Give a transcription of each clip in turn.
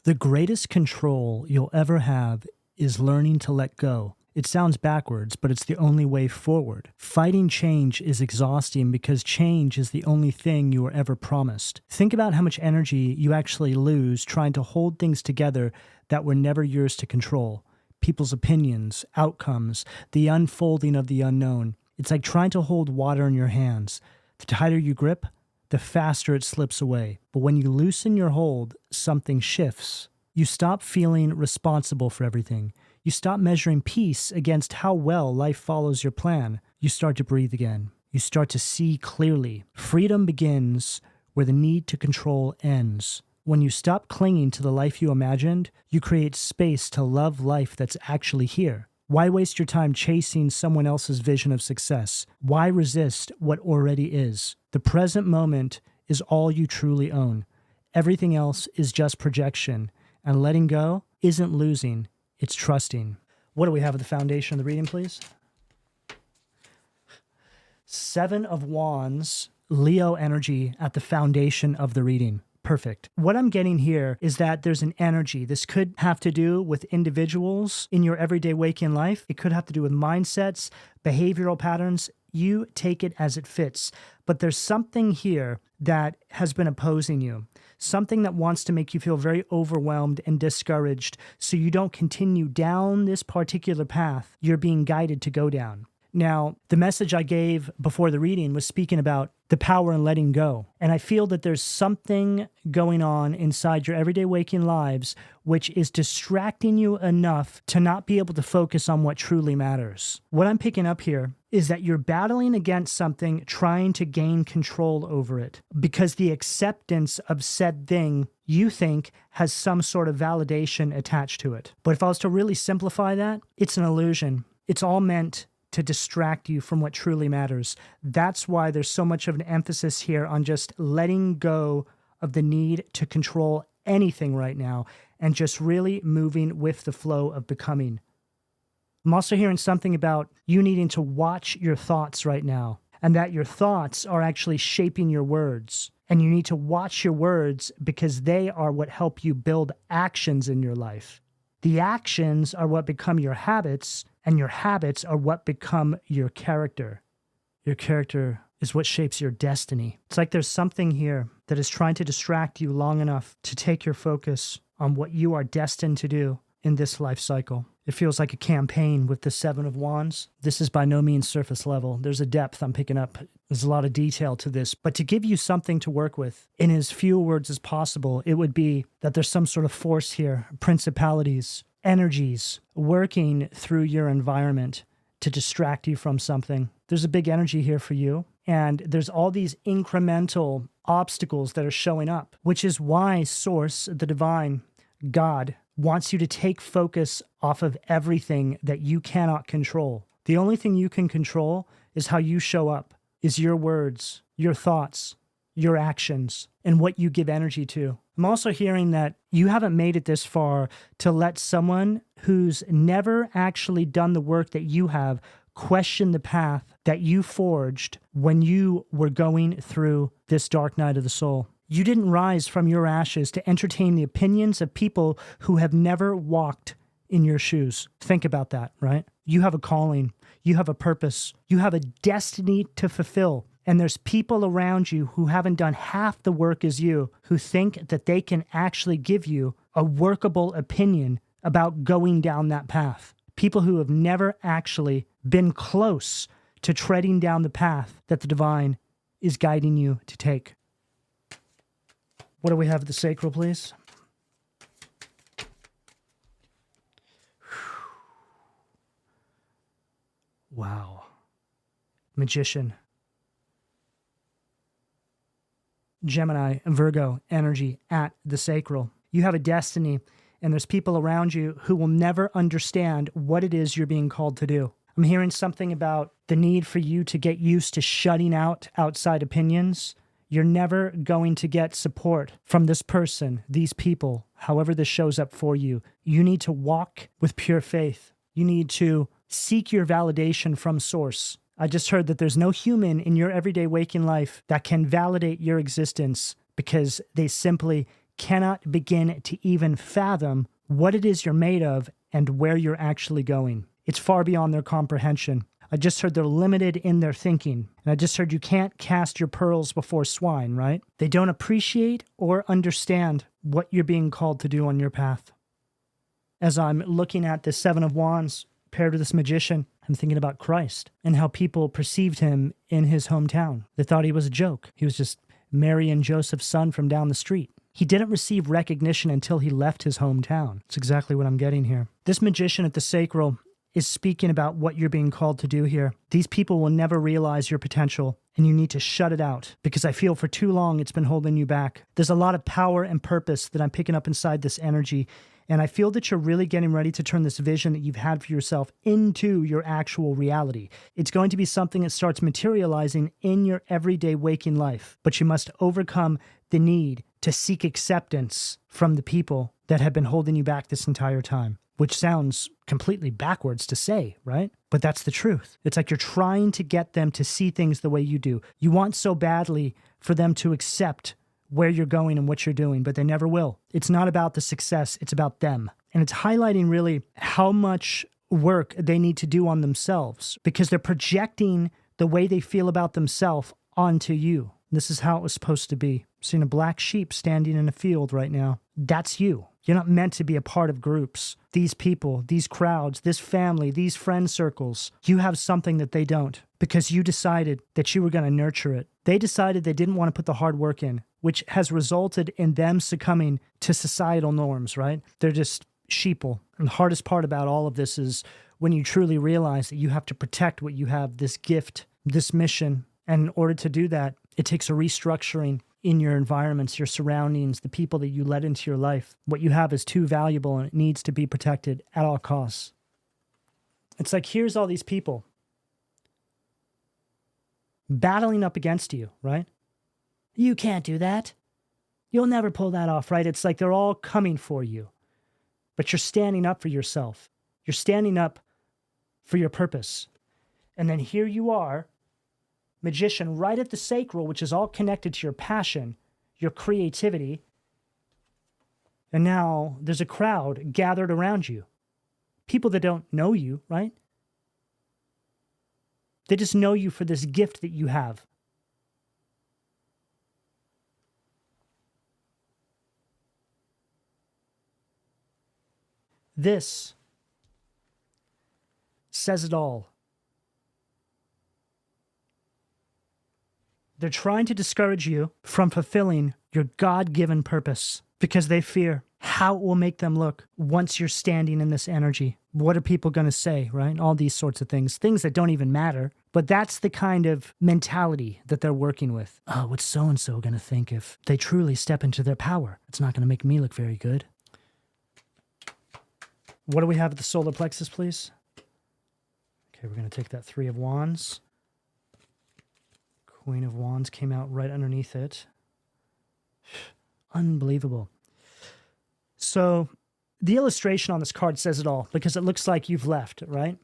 The greatest control you'll ever have is learning to let go. It sounds backwards, but it's the only way forward. Fighting change is exhausting because change is the only thing you were ever promised. Think about how much energy you actually lose trying to hold things together that were never yours to control. People's opinions, outcomes, the unfolding of the unknown. It's like trying to hold water in your hands. The tighter you grip, the faster it slips away. But when you loosen your hold, something shifts. You stop feeling responsible for everything. You stop measuring peace against how well life follows your plan. You start to breathe again. You start to see clearly. Freedom begins where the need to control ends. When you stop clinging to the life you imagined, you create space to love life that's actually here. Why waste your time chasing someone else's vision of success? Why resist what already is? The present moment is all you truly own. Everything else is just projection. And letting go isn't losing, it's trusting. What do we have at the foundation of the reading, please? 7 of Wands, Leo energy at the foundation of the reading. Perfect. What I'm getting here is that there's an energy. This could have to do with individuals in your everyday waking life. It could have to do with mindsets, behavioral patterns. You take it as it fits. But there's something here that has been opposing you. Something that wants to make you feel very overwhelmed and discouraged so you don't continue down this particular path you're being guided to go down. Now, the message I gave before the reading was speaking about the power in letting go. And I feel that there's something going on inside your everyday waking lives which is distracting you enough to not be able to focus on what truly matters. What I'm picking up here is that you're battling against something, trying to gain control over it, because the acceptance of said thing you think has some sort of validation attached to it. But if I was to really simplify that, it's an illusion. It's all meant to distract you from what truly matters. That's why there's so much of an emphasis here on just letting go of the need to control anything right now and just really moving with the flow of becoming. I'm also hearing something about you needing to watch your thoughts right now, and that your thoughts are actually shaping your words. And you need to watch your words because they are what help you build actions in your life. The actions are what become your habits, and your habits are what become your character. Your character is what shapes your destiny. It's like there's something here that is trying to distract you long enough to take your focus on what you are destined to do in this life cycle. It feels like a campaign with the 7 of Wands. This is by no means surface level. There's a depth I'm picking up. There's a lot of detail to this. But to give you something to work with in as few words as possible, it would be that there's some sort of force here, principalities, energies working through your environment to distract you from something. There's a big energy here for you. And there's all these incremental obstacles that are showing up, which is why Source, the divine, God, wants you to take focus off of everything that you cannot control. The only thing you can control is how you show up, is your words, your thoughts, your actions, and what you give energy to. I'm also hearing that you haven't made it this far to let someone who's never actually done the work that you have question the path that you forged when you were going through this dark night of the soul. You didn't rise from your ashes to entertain the opinions of people who have never walked in your shoes. Think about that, right? You have a calling. You have a purpose. You have a destiny to fulfill. And there's people around you who haven't done half the work as you, who think that they can actually give you a workable opinion about going down that path. People who have never actually been close to treading down the path that the divine is guiding you to take. What do we have at the sacral, please? Wow. Magician. Gemini and Virgo energy at the sacral. You have a destiny, and there's people around you who will never understand what it is you're being called to do. I'm hearing something about the need for you to get used to shutting out outside opinions. You're never going to get support from this person, these people, however this shows up for you. You need to walk with pure faith. You need to seek your validation from Source. I just heard that there's no human in your everyday waking life that can validate your existence because they simply cannot begin to even fathom what it is you're made of and where you're actually going. It's far beyond their comprehension. I just heard they're limited in their thinking. And I just heard you can't cast your pearls before swine, right? They don't appreciate or understand what you're being called to do on your path. As I'm looking at the Seven of Wands paired with this magician, I'm thinking about Christ and how people perceived him in his hometown. They thought he was a joke. He was just Mary and Joseph's son from down the street. He didn't receive recognition until he left his hometown. That's exactly what I'm getting here. This magician at the sacral is speaking about what you're being called to do here. These people will never realize your potential, and you need to shut it out, because I feel for too long it's been holding you back. There's a lot of power and purpose that I'm picking up inside this energy, and I feel that you're really getting ready to turn this vision that you've had for yourself into your actual reality. It's going to be something that starts materializing in your everyday waking life, but you must overcome the need to seek acceptance from the people that have been holding you back this entire time. Which sounds completely backwards to say, right? But that's the truth. It's like you're trying to get them to see things the way you do. You want so badly for them to accept where you're going and what you're doing, but they never will. It's not about the success, it's about them. And it's highlighting really how much work they need to do on themselves, because they're projecting the way they feel about themselves onto you. This is how it was supposed to be. I'm seeing a black sheep standing in a field right now. That's you. You're not meant to be a part of groups. These people, these crowds, this family, these friend circles, you have something that they don't, because you decided that you were going to nurture it. They decided they didn't want to put the hard work in, which has resulted in them succumbing to societal norms, right? They're just sheeple. And the hardest part about all of this is when you truly realize that you have to protect what you have, this gift, this mission. And in order to do that, it takes a restructuring in your environments, your surroundings, the people that you let into your life. What you have is too valuable and it needs to be protected at all costs. It's like, here's all these people battling up against you, right? You can't do that. You'll never pull that off, right? It's like they're all coming for you, but you're standing up for yourself. You're standing up for your purpose. And then here you are, magician, right at the sacral, which is all connected to your passion, your creativity. And now there's a crowd gathered around you. People that don't know you, right? They just know you for this gift that you have. This says it all. They're trying to discourage you from fulfilling your God-given purpose because they fear how it will make them look once you're standing in this energy. What are people going to say, right? All these sorts of things that don't even matter. But that's the kind of mentality that they're working with. Oh, what's so-and-so going to think if they truly step into their power? It's not going to make me look very good. What do we have at the solar plexus, please? Okay, we're going to take that Three of Wands. Queen of Wands came out right underneath it. Unbelievable. So the illustration on this card says it all, because it looks like you've left, right?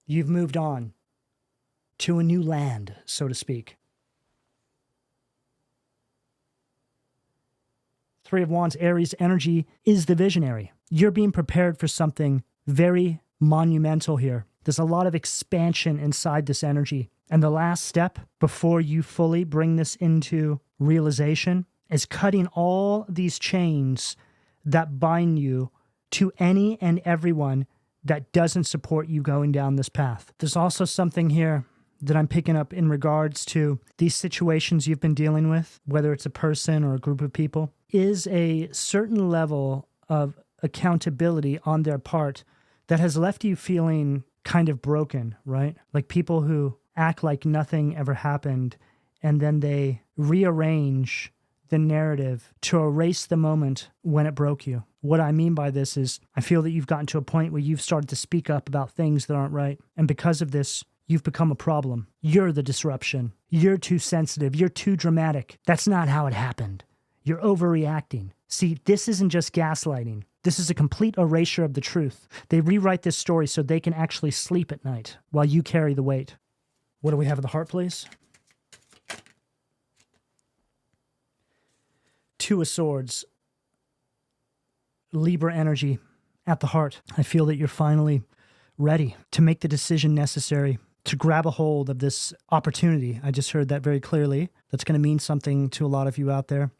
You've moved on to a new land, so to speak. Three of Wands, Aries energy is the visionary. You're being prepared for something very monumental here. There's a lot of expansion inside this energy. And the last step before you fully bring this into realization is cutting all these chains that bind you to any and everyone that doesn't support you going down this path. There's also something here that I'm picking up in regards to these situations you've been dealing with, whether it's a person or a group of people, is a certain level of accountability on their part that has left you feeling kind of broken, right? Like people who act like nothing ever happened, and then they rearrange the narrative to erase the moment when it broke you. What I mean by this is I feel that you've gotten to a point where you've started to speak up about things that aren't right, and because of this, you've become a problem. You're the disruption. You're too sensitive. You're too dramatic. That's not how it happened. You're overreacting. See, this isn't just gaslighting. This is a complete erasure of the truth. They rewrite this story so they can actually sleep at night while you carry the weight. What do we have at the heart, please? Two of Swords, Libra energy at the heart. I feel that you're finally ready to make the decision necessary to grab a hold of this opportunity. I just heard that very clearly. That's going to mean something to a lot of you out there.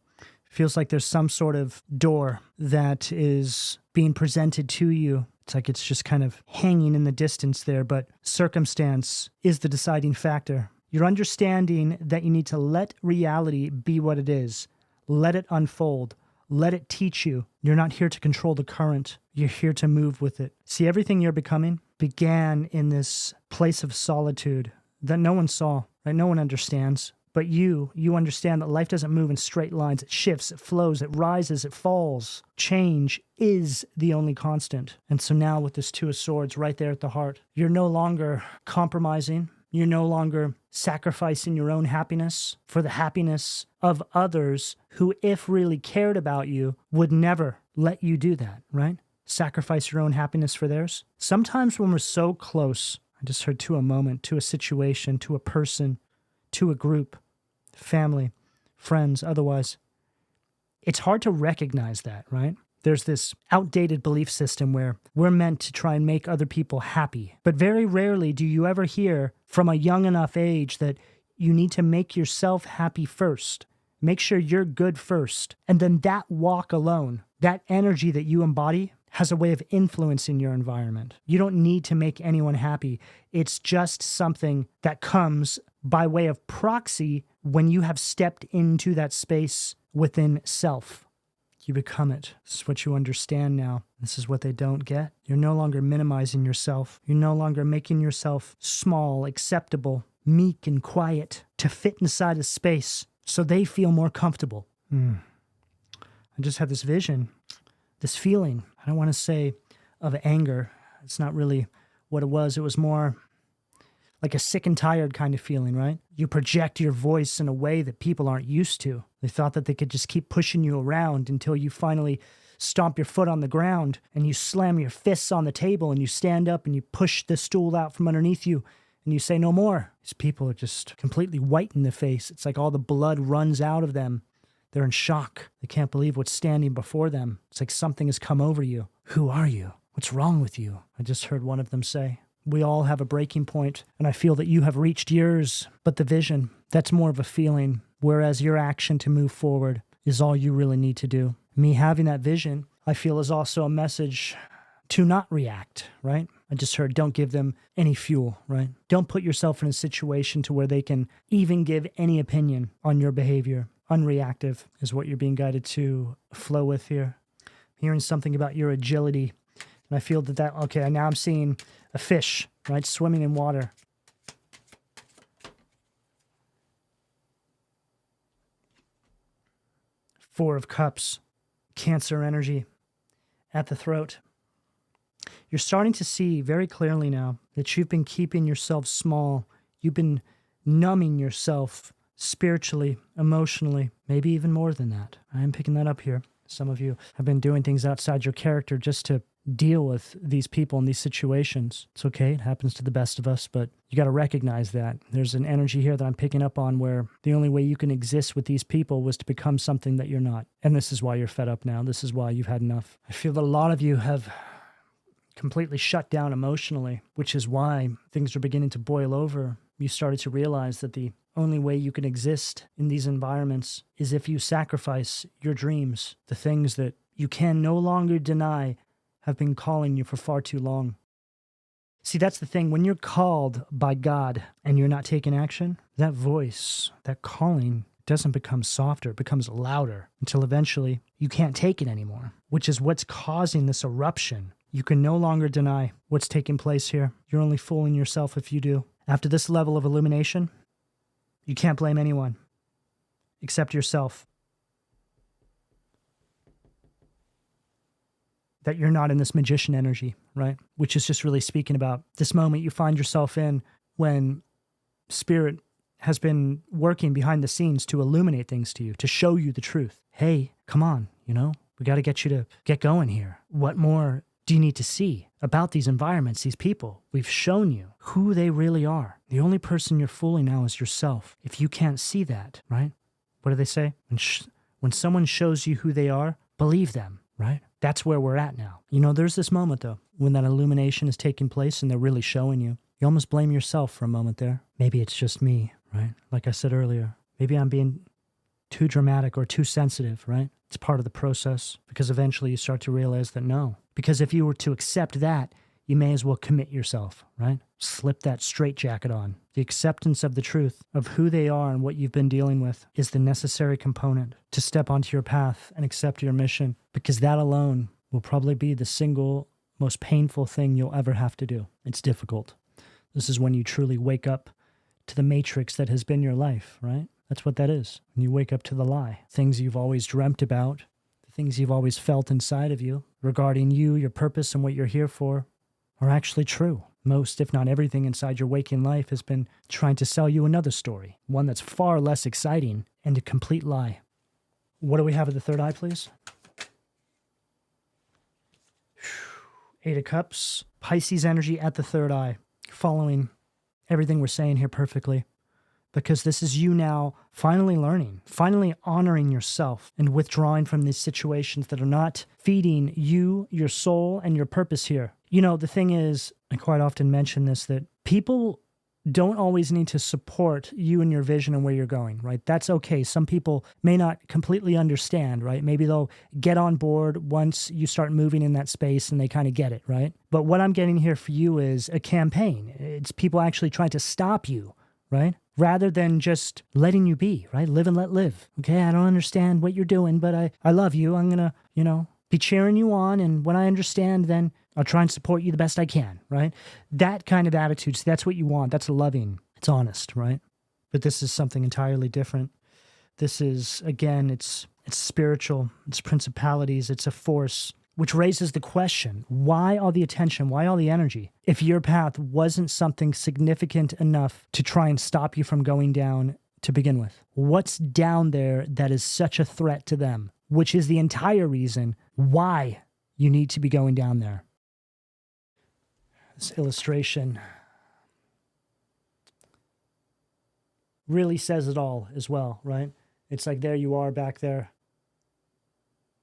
Feels like there's some sort of door that is being presented to you. It's like it's just kind of hanging in the distance there, but circumstance is the deciding factor. You're understanding that you need to let reality be what it is. Let it unfold. Let it teach you. You're not here to control the current. You're here to move with it. See, everything you're becoming began in this place of solitude that no one saw, right? No one understands. But you understand that life doesn't move in straight lines. It shifts, it flows, it rises, it falls. Change is the only constant. And so now with this Two of Swords right there at the heart, you're no longer compromising. You're no longer sacrificing your own happiness for the happiness of others who, if really cared about you, would never let you do that, right? Sacrifice your own happiness for theirs. Sometimes when we're so close, I just heard to a moment, to a situation, to a person, to a group, family, friends, otherwise, it's hard to recognize that, right? There's this outdated belief system where we're meant to try and make other people happy. But very rarely do you ever hear from a young enough age that you need to make yourself happy first. Make sure you're good first. And then that walk alone, that energy that you embody, has a way of influencing your environment. You don't need to make anyone happy. It's just something that comes by way of proxy when you have stepped into that space within self. You become it. This is what you understand now. This is what they don't get. You're no longer minimizing yourself. You're no longer making yourself small, acceptable, meek, and quiet to fit inside a space so they feel more comfortable. I just have this vision, this feeling. I don't want to say of anger. It's not really what it was. It was more like a sick and tired kind of feeling, right? You project your voice in a way that people aren't used to. They thought that they could just keep pushing you around until you finally stomp your foot on the ground and you slam your fists on the table and you stand up and you push the stool out from underneath you and you say no more. These people are just completely white in the face. It's like all the blood runs out of them. They're in shock. They can't believe what's standing before them. It's like something has come over you. Who are you? What's wrong with you? I just heard one of them say. We all have a breaking point, and I feel that you have reached yours, but the vision, that's more of a feeling, whereas your action to move forward is all you really need to do. Me having that vision, I feel, is also a message to not react, right? I just heard don't give them any fuel, right? Don't put yourself in a situation to where they can even give any opinion on your behavior. Unreactive is what you're being guided to flow with here. I'm hearing something about your agility, and I feel that, okay, now I'm seeing a fish, right, swimming in water. Four of Cups, Cancer energy at the throat. You're starting to see very clearly now that you've been keeping yourself small. You've been numbing yourself spiritually, emotionally, maybe even more than that. I am picking that up here. Some of you have been doing things outside your character just to deal with these people in these situations. It's okay. It happens to the best of us, but you got to recognize that. There's an energy here that I'm picking up on where the only way you can exist with these people was to become something that you're not. And this is why you're fed up now. This is why you've had enough. I feel that a lot of you have completely shut down emotionally, which is why things are beginning to boil over. You started to realize that the only way you can exist in these environments is if you sacrifice your dreams, the things that you can no longer deny have been calling you for far too long. See, that's the thing. When you're called by God and you're not taking action, that voice, that calling doesn't become softer, it becomes louder until eventually you can't take it anymore, which is what's causing this eruption. You can no longer deny what's taking place here. You're only fooling yourself if you do. After this level of illumination, you can't blame anyone except yourself. That you're not in this magician energy, right? Which is just really speaking about this moment you find yourself in when Spirit has been working behind the scenes to illuminate things to you, to show you the truth. Hey, come on, we got to get you to get going here. What more do you need to see about these environments, these people? We've shown you who they really are. The only person you're fooling now is yourself. If you can't see that, right? What do they say? When someone shows you who they are, believe them, right? That's where we're at now. There's this moment, though, when that illumination is taking place and they're really showing you. You almost blame yourself for a moment there. Maybe it's just me, right? Like I said earlier, maybe I'm being too dramatic or too sensitive, right? It's part of the process, because eventually you start to realize that no. Because if you were to accept that, you may as well commit yourself, right? Slip that straitjacket on. The acceptance of the truth of who they are and what you've been dealing with is the necessary component to step onto your path and accept your mission, because that alone will probably be the single most painful thing you'll ever have to do. It's difficult. This is when you truly wake up to the matrix that has been your life, right? That's what that is. When you wake up to the lie, things you've always dreamt about, the things you've always felt inside of you regarding you, your purpose, and what you're here for are actually true. Most, if not everything inside your waking life has been trying to sell you another story, one that's far less exciting and a complete lie. What do we have at the third eye, please? Eight of Cups, Pisces energy at the third eye, following everything we're saying here perfectly. Because this is you now finally learning, finally honoring yourself and withdrawing from these situations that are not feeding you, your soul, and your purpose here. The thing is, I quite often mention this, that people don't always need to support you and your vision and where you're going, right? That's okay. Some people may not completely understand, right? Maybe they'll get on board once you start moving in that space and they kind of get it, right? But what I'm getting here for you is a campaign. It's people actually trying to stop you, right? Rather than just letting you be, right? Live and let live. Okay, I don't understand what you're doing, but I love you. I'm going to, be cheering you on. And when I understand, then I'll try and support you the best I can, right? That kind of attitude, so that's what you want. That's loving. It's honest, right? But this is something entirely different. This is, again, it's spiritual. It's principalities. It's a force, which raises the question, why all the attention? Why all the energy? If your path wasn't something significant enough to try and stop you from going down to begin with, what's down there that is such a threat to them, which is the entire reason why you need to be going down there? This illustration really says it all as well, right? It's like there you are back there,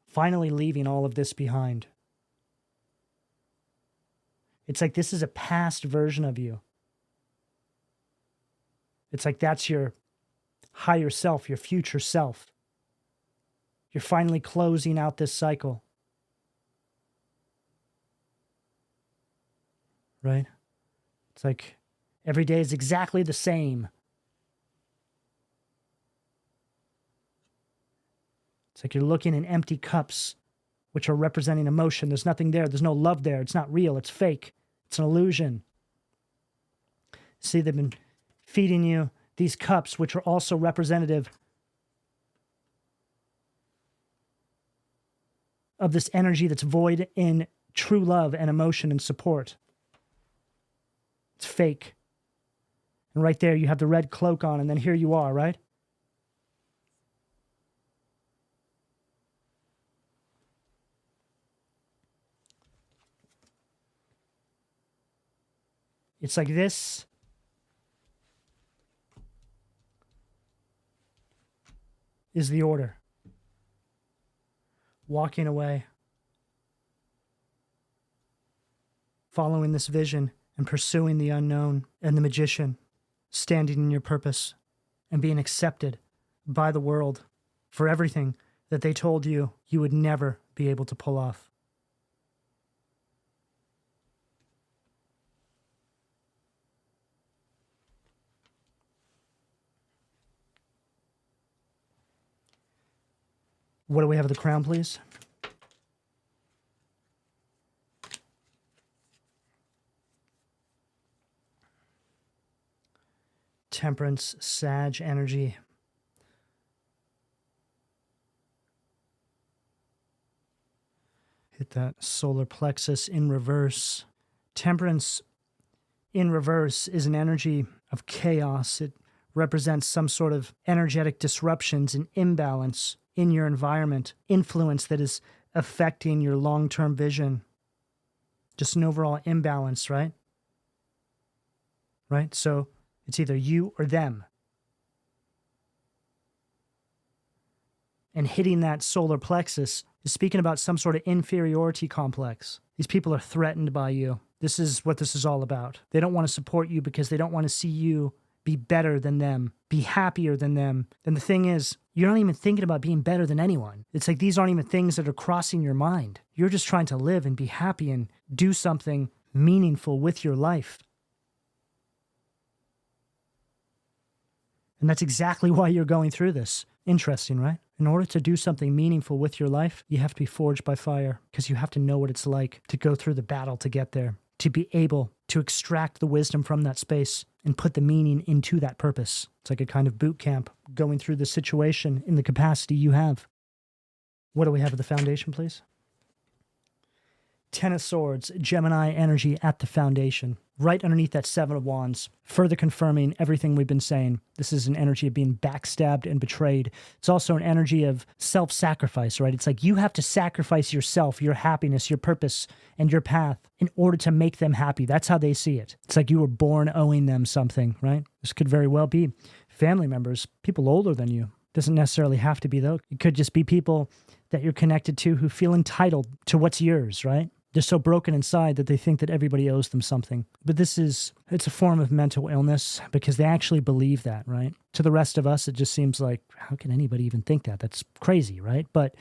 finally leaving all of this behind. It's like this is a past version of you. It's like that's your higher self, your future self. You're finally closing out this cycle. Right? It's like every day is exactly the same. It's like you're looking in empty cups, which are representing emotion. There's nothing there. There's no love there. It's not real. It's fake. It's an illusion. See, they've been feeding you these cups, which are also representative of this energy that's void in true love and emotion and support. It's fake. And right there, you have the red cloak on, and then here you are, right? It's like this. Is the order. Walking away. Following this vision and pursuing the unknown, and the magician, standing in your purpose and being accepted by the world for everything that they told you you would never be able to pull off. What do we have at the crown, please? Temperance, Sag energy. Hit that solar plexus in reverse. Temperance in reverse is an energy of chaos. It represents some sort of energetic disruptions and imbalance in your environment, influence that is affecting your long-term vision. Just an overall imbalance, right? Right? So it's either you or them. and hitting that solar plexus is speaking about some sort of inferiority complex. These people are threatened by you. This is what this is all about. They don't want to support you because they don't want to see you be better than them, be happier than them. And the thing is, you're not even thinking about being better than anyone. It's like these aren't even things that are crossing your mind. You're just trying to live and be happy and do something meaningful with your life. And that's exactly why you're going through this. Interesting, right? In order to do something meaningful with your life, you have to be forged by fire because you have to know what it's like to go through the battle to get there, to be able to extract the wisdom from that space and put the meaning into that purpose. It's like a kind of boot camp going through the situation in the capacity you have. What do we have at the foundation, please? Ten of Swords, Gemini energy at the foundation. Right underneath that Seven of Wands, further confirming everything we've been saying. This is an energy of being backstabbed and betrayed. It's also an energy of self-sacrifice, right? It's like you have to sacrifice yourself, your happiness, your purpose, and your path in order to make them happy. That's how they see it. It's like you were born owing them something, right? This could very well be family members, people older than you. Doesn't necessarily have to be, though. It could just be people that you're connected to who feel entitled to what's yours, right? They're so broken inside that they think that everybody owes them something. But it's a form of mental illness because they actually believe that, right? To the rest of us, it just seems like, how can anybody even think that? That's crazy, right? But,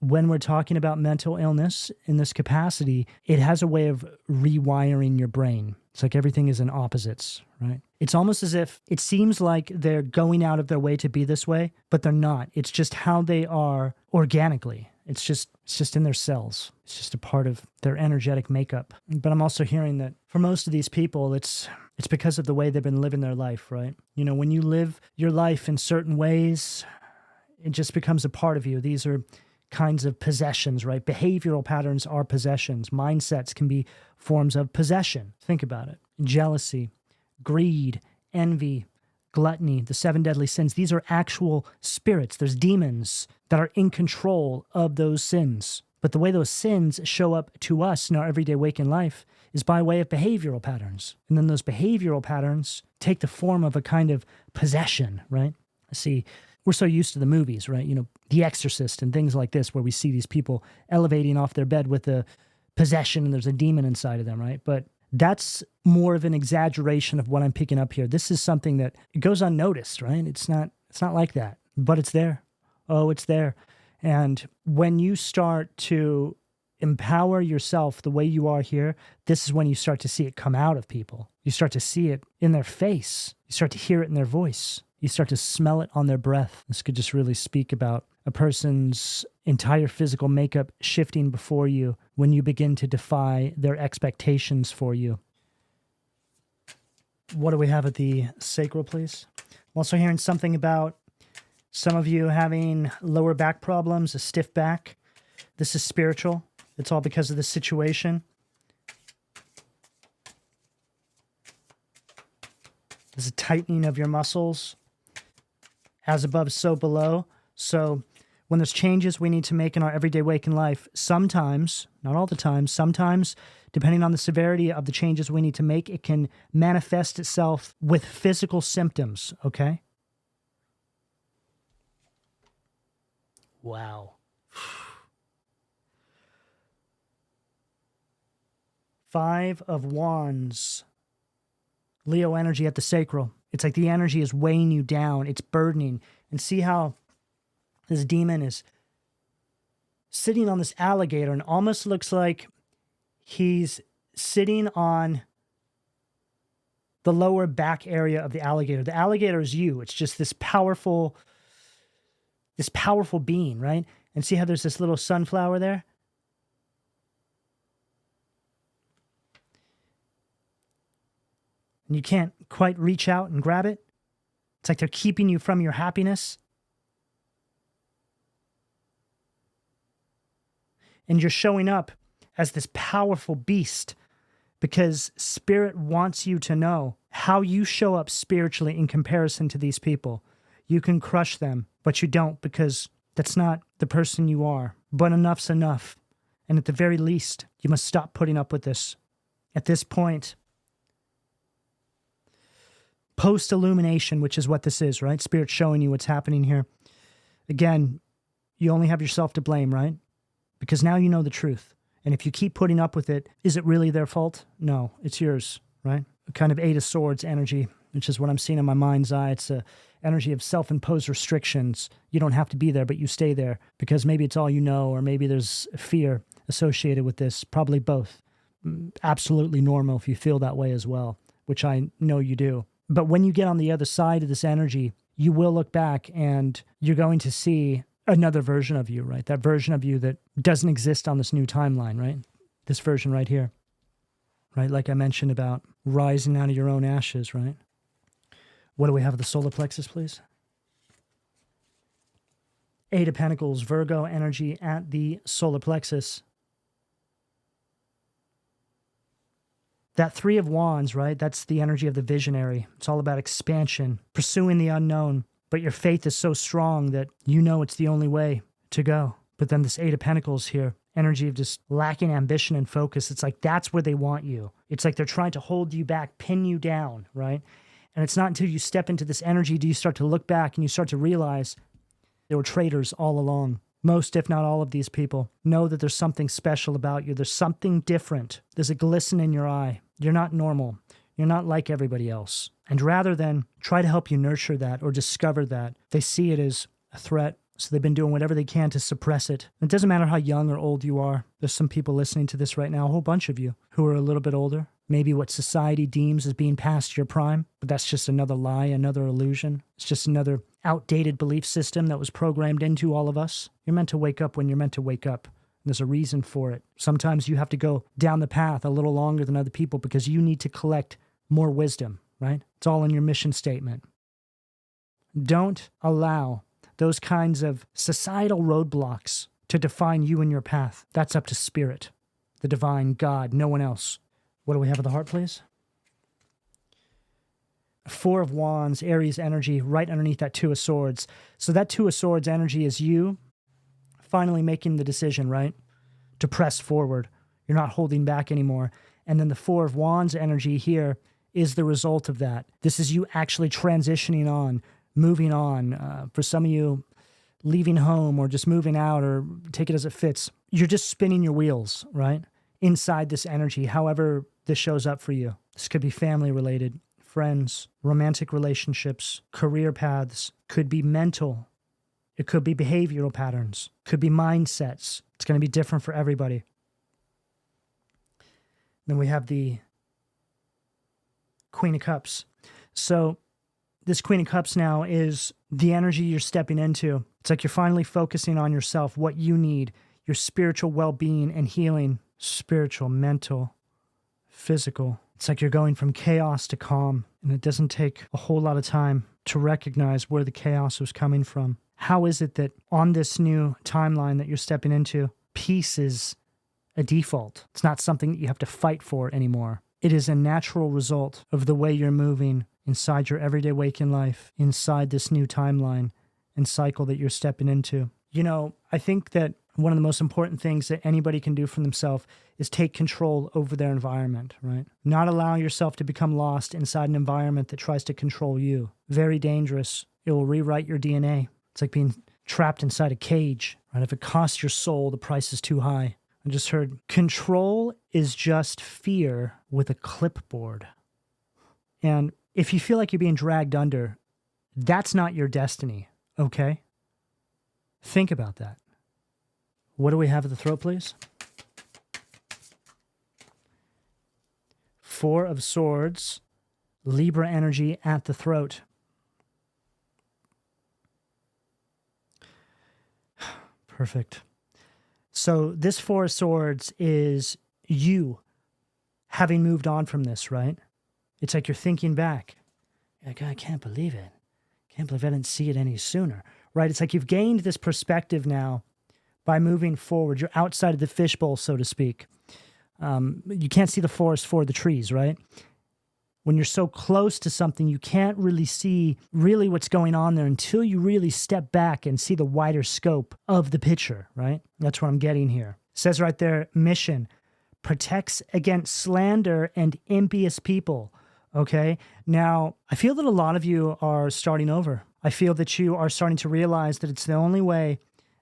when we're talking about mental illness in this capacity, it has a way of rewiring your brain. It's like everything is in opposites, right? It's almost as if it seems like they're going out of their way to be this way, but they're not. It's just how they are organically. It's just in their cells. It's just a part of their energetic makeup. But I'm also hearing that for most of these people, it's because of the way they've been living their life, right? When you live your life in certain ways, it just becomes a part of you. These are kinds of possessions, right? Behavioral patterns are possessions. Mindsets can be forms of possession. Think about it. Jealousy, greed, envy, gluttony, the 7 deadly sins. These are actual spirits. There's demons that are in control of those sins. But the way those sins show up to us in our everyday waking life is by way of behavioral patterns. And then those behavioral patterns take the form of a kind of possession, right? See, we're so used to the movies, right? The Exorcist and things like this, where we see these people elevating off their bed with a possession and there's a demon inside of them, right? But that's more of an exaggeration of what I'm picking up here. This is something that it goes unnoticed, right? It's not like that, but it's there. Oh, it's there. And when you start to empower yourself the way you are here, this is when you start to see it come out of people. You start to see it in their face. You start to hear it in their voice. You start to smell it on their breath. This could just really speak about a person's entire physical makeup shifting before you when you begin to defy their expectations for you. What do we have at the sacral, please? I'm also hearing something about some of you having lower back problems, a stiff back. This is spiritual. It's all because of the situation. There's a tightening of your muscles. As above, so below. So when there's changes we need to make in our everyday waking life, sometimes, not all the time, sometimes, depending on the severity of the changes we need to make, it can manifest itself with physical symptoms, okay? Wow. 5 of Wands. Leo energy at the sacral. It's like the energy is weighing you down. It's burdening. And see how this demon is sitting on this alligator and almost looks like he's sitting on the lower back area of the alligator. The alligator is you. It's just this powerful being, right? And see how there's this little sunflower there? And you can't quite reach out and grab it. It's like they're keeping you from your happiness. And you're showing up as this powerful beast because Spirit wants you to know how you show up spiritually in comparison to these people. You can crush them, but you don't because that's not the person you are. But enough's enough. And at the very least, you must stop putting up with this. At this point, post-illumination, which is what this is, right? Spirit showing you what's happening here. Again, you only have yourself to blame, right? Because now you know the truth. And if you keep putting up with it, is it really their fault? No, it's yours, right? A kind of Eight of Swords energy, which is what I'm seeing in my mind's eye. It's a energy of self-imposed restrictions. You don't have to be there, but you stay there because maybe it's all you know, or maybe there's fear associated with this. Probably both. Absolutely normal if you feel that way as well, which I know you do. But when you get on the other side of this energy, you will look back and you're going to see another version of you, right? That version of you that doesn't exist on this new timeline, right? This version right here, right? Like I mentioned about rising out of your own ashes, right? What do we have at the solar plexus, please? Eight of Pentacles, Virgo energy at the solar plexus. That Three of Wands, right? That's the energy of the visionary. It's all about expansion, pursuing the unknown. But your faith is so strong that you know it's the only way to go. But then this Eight of Pentacles here, energy of just lacking ambition and focus. It's like that's where they want you. It's like they're trying to hold you back, pin you down, right? And it's not until you step into this energy do you start to look back and you start to realize there were traitors all along. Most, if not all of these people know that there's something special about you. There's something different. There's a glisten in your eye. You're not normal. You're not like everybody else. And rather than try to help you nurture that or discover that, they see it as a threat. So they've been doing whatever they can to suppress it. It doesn't matter how young or old you are. There's some people listening to this right now, a whole bunch of you, who are a little bit older. Maybe what society deems as being past your prime, but that's just another lie, another illusion. It's just another outdated belief system that was programmed into all of us. You're meant to wake up when you're meant to wake up. There's a reason for it. Sometimes you have to go down the path a little longer than other people because you need to collect more wisdom, right? It's all in your mission statement. Don't allow those kinds of societal roadblocks to define you and your path. That's up to Spirit, the divine God, no one else. What do we have at the heart, please? Four of Wands, Aries energy, right underneath that Two of Swords. So that Two of Swords energy is you finally making the decision, right? To press forward. You're not holding back anymore. And then the Four of Wands energy here is the result of that. This is you actually transitioning on, moving on. For some of you, leaving home or just moving out, or take it as it fits. You're just spinning your wheels, right? Inside this energy, however this shows up for you. This could be family related, friends, romantic relationships, career paths, could be mental. It could be behavioral patterns, could be mindsets. It's going to be different for everybody. Then we have the Queen of Cups. So this Queen of Cups now is the energy you're stepping into. It's like you're finally focusing on yourself, what you need, your spiritual well-being and healing, spiritual, mental, physical. It's like you're going from chaos to calm, and it doesn't take a whole lot of time to recognize where the chaos was coming from. How is it that on this new timeline that you're stepping into, peace is a default? It's not something that you have to fight for anymore. It is a natural result of the way you're moving inside your everyday waking life, inside this new timeline and cycle that you're stepping into. You know, I think that one of the most important things that anybody can do for themselves is take control over their environment, right? Not allow yourself to become lost inside an environment that tries to control you. Very dangerous. It will rewrite your DNA. It's like being trapped inside a cage, right? If it costs your soul, the price is too high. I just heard, control is just fear with a clipboard. And if you feel like you're being dragged under, that's not your destiny, okay? Think about that. What do we have at the throat, please? Four of Swords, Libra energy at the throat. Perfect. So this Four of Swords is you having moved on from this, right? It's like you're thinking back. You're like, I can't believe it. Can't believe I didn't see it any sooner, right? It's like you've gained this perspective now by moving forward. You're outside of the fishbowl, so to speak. You can't see the forest for the trees, right? When you're so close to something, you can't really see really what's going on there until you really step back and see the wider scope of the picture, right? That's what I'm getting here. It says right there, mission, protects against slander and impious people, okay? Now, I feel that a lot of you are starting over. I feel that you are starting to realize that it's the only way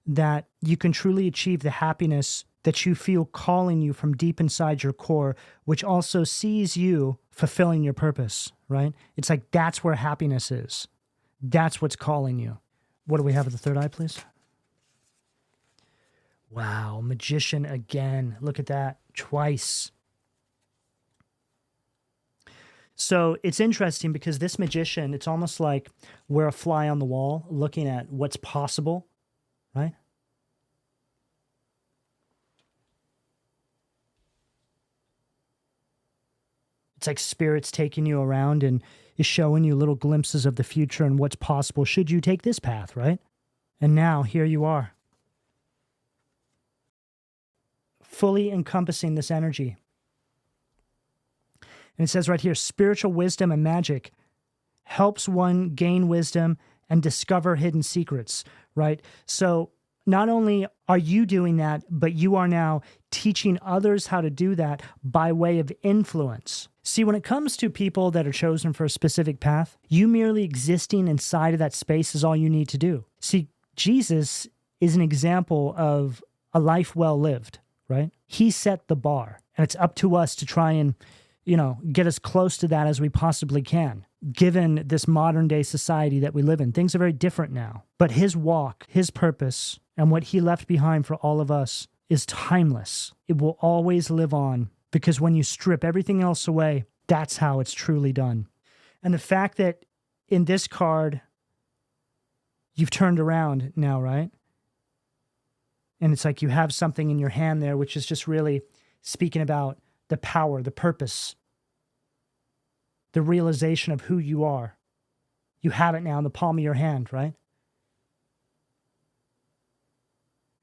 that you can truly achieve the happiness that you feel calling you from deep inside your core, which also sees you fulfilling your purpose, right? It's like that's where happiness is. That's what's calling you. What do we have at the third eye, please? Wow, Magician again. Look at that, twice. So it's interesting because this Magician, it's almost like we're a fly on the wall looking at what's possible, right? It's like Spirit's taking you around and is showing you little glimpses of the future and what's possible should you take this path, right? And now, here you are. Fully encompassing this energy. And it says right here, spiritual wisdom and magic helps one gain wisdom and discover hidden secrets, right? So not only are you doing that, but you are now teaching others how to do that by way of influence. See, when it comes to people that are chosen for a specific path, you merely existing inside of that space is all you need to do. See, Jesus is an example of a life well lived, right? He set the bar, and it's up to us to try and, get as close to that as we possibly can. Given this modern day society that we live in, things are very different now. But his walk, his purpose, and what he left behind for all of us is timeless. It will always live on, because when you strip everything else away, that's how it's truly done. And the fact that in this card, you've turned around now, right? And it's like you have something in your hand there, which is just really speaking about the power, the purpose, the realization of who you are. You have it now in the palm of your hand, right?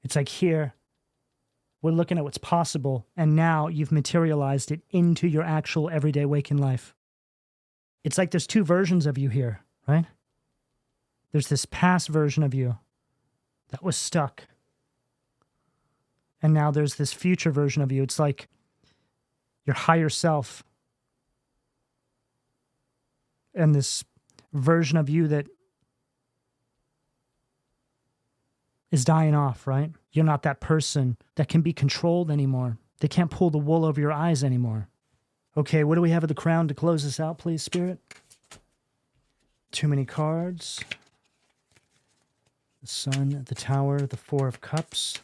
It's like here, we're looking at what's possible, and now you've materialized it into your actual everyday waking life. It's like there's two versions of you here, right? There's this past version of you that was stuck. And now there's this future version of you. It's like your higher self. And this version of you that is dying off, right? You're not that person that can be controlled anymore. They can't pull the wool over your eyes anymore. Okay, what do we have at the crown to close this out, please, Spirit? Too many cards. The Sun, the Tower, the Four of Cups.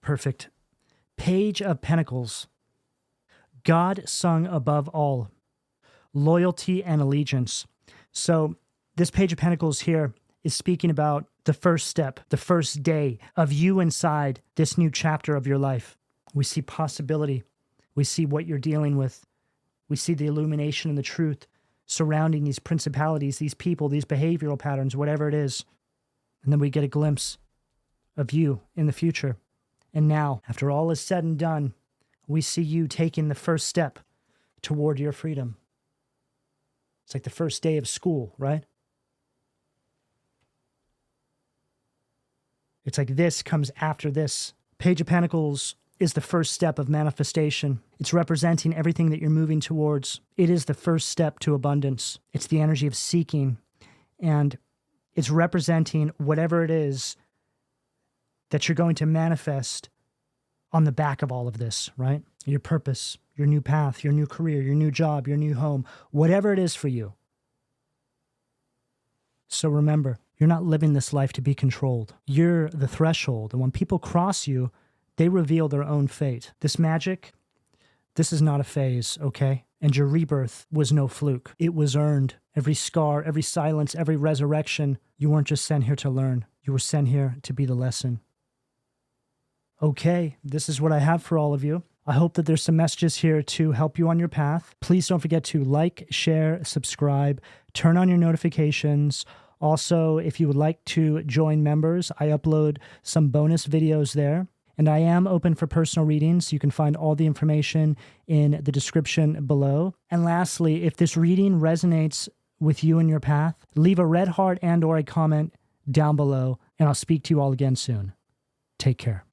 Perfect. Page of Pentacles. God sung above all. Loyalty and allegiance. So this Page of Pentacles here is speaking about the first step, the first day of you inside this new chapter of your life. We see possibility. We see what you're dealing with. We see the illumination and the truth surrounding these principalities, these people, these behavioral patterns, whatever it is. And then we get a glimpse of you in the future. And now, after all is said and done, we see you taking the first step toward your freedom. It's like the first day of school, right? It's like this comes after this. Page of Pentacles is the first step of manifestation. It's representing everything that you're moving towards. It is the first step to abundance. It's the energy of seeking. And it's representing whatever it is that you're going to manifest on the back of all of this, right? Your purpose, your new path, your new career, your new job, your new home, whatever it is for you. So remember, you're not living this life to be controlled. You're the threshold. And when people cross you, they reveal their own fate. This magic, this is not a phase, okay? And your rebirth was no fluke. It was earned. Every scar, every silence, every resurrection, you weren't just sent here to learn. You were sent here to be the lesson. Okay, this is what I have for all of you. I hope that there's some messages here to help you on your path. Please don't forget to like, share, subscribe, turn on your notifications. Also, if you would like to join members, I upload some bonus videos there. And I am open for personal readings. You can find all the information in the description below. And lastly, if this reading resonates with you and your path, leave a red heart and/or a comment down below, and I'll speak to you all again soon. Take care.